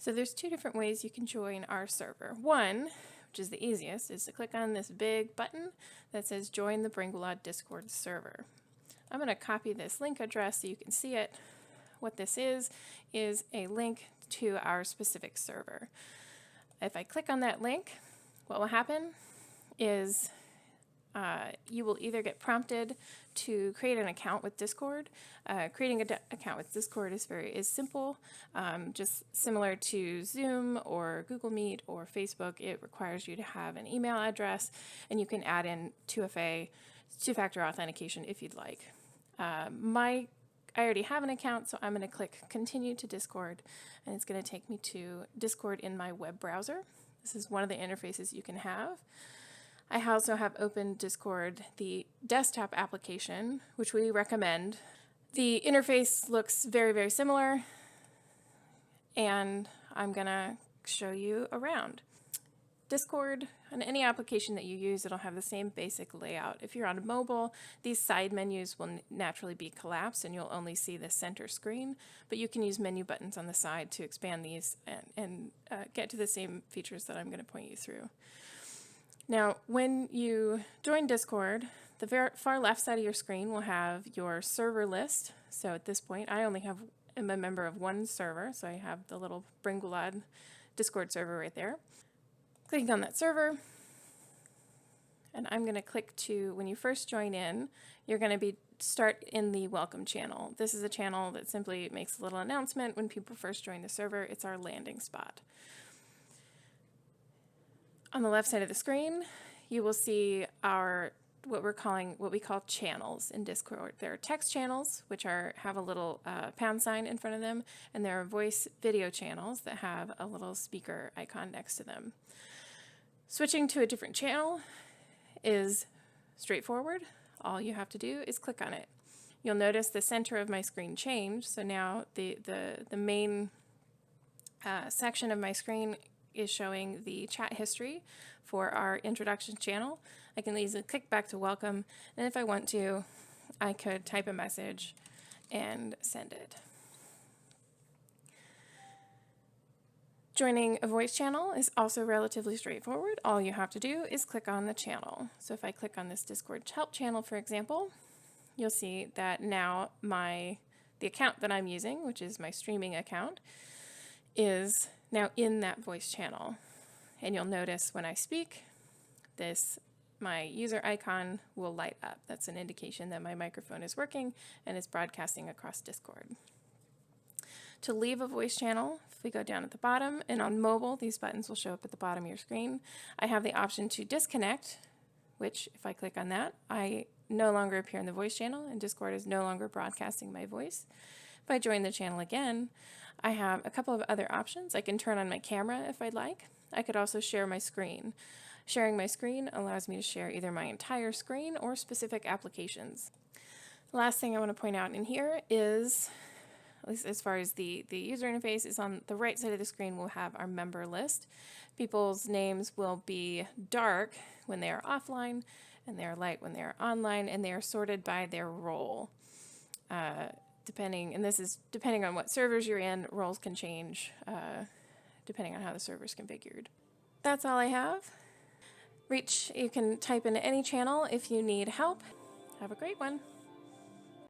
So there's two different ways you can join our server. One, which is the easiest, is to click on this big button that says Join the Bryn Gwlad Discord server. I'm going to copy this link address so you can see it. What this is a link to our specific server. If I click on that link, what will happen is you will either get prompted to create an account with Discord. Creating an account with Discord is simple, just similar to Zoom or Google Meet or Facebook. It requires you to have an email address, and you can add in 2FA, two-factor authentication, if you'd like. I already have an account, so I'm going to click Continue to Discord, and it's going to take me to Discord in my web browser. This is one of the interfaces you can have. I also have open Discord, the desktop application, which we recommend. The interface looks very, very similar, and I'm going to show you around. Discord, on any application that you use, it'll have the same basic layout. If you're on mobile, these side menus will naturally be collapsed and you'll only see the center screen, but you can use menu buttons on the side to expand these and get to the same features that I'm going to point you through. Now, when you join Discord, the far left side of your screen will have your server list. So at this point, I only am a member of one server, so I have the little Bryn Gwlad Discord server right there. Clicking on that server, and I'm going to click to, when you first join in, you're going to start in the welcome channel. This is a channel that simply makes a little announcement when people first join the server. It's our landing spot. On the left side of the screen, you will see what we call channels in Discord. There are text channels, which have a little pound sign in front of them, and there are voice video channels that have a little speaker icon next to them. Switching to a different channel is straightforward. All you have to do is click on it. You'll notice the center of my screen change, so now the main section of my screen is showing the chat history for our introduction channel. I can easily click back to welcome, and if I want to, I could type a message and send it. Joining a voice channel is also relatively straightforward. All you have to do is click on the channel. So if I click on this Discord help channel, for example, you'll see that now the account that I'm using, which is my streaming account, is now in that voice channel. And you'll notice when I speak, my user icon will light up. That's an indication that my microphone is working and is broadcasting across Discord. To leave a voice channel, if we go down at the bottom, and on mobile, these buttons will show up at the bottom of your screen, I have the option to disconnect, which if I click on that, I no longer appear in the voice channel and Discord is no longer broadcasting my voice. If I join the channel again, I have a couple of other options. I can turn on my camera if I'd like. I could also share my screen. Sharing my screen allows me to share either my entire screen or specific applications. The last thing I want to point out in here is, at least as far as the user interface, is on the right side of the screen we'll have our member list. People's names will be dark when they are offline, and they are light when they are online, and they are sorted by their role. Depending on what servers you're in, roles can change depending on how the server is configured. That's all I have. You can type into any channel if you need help. Have a great one.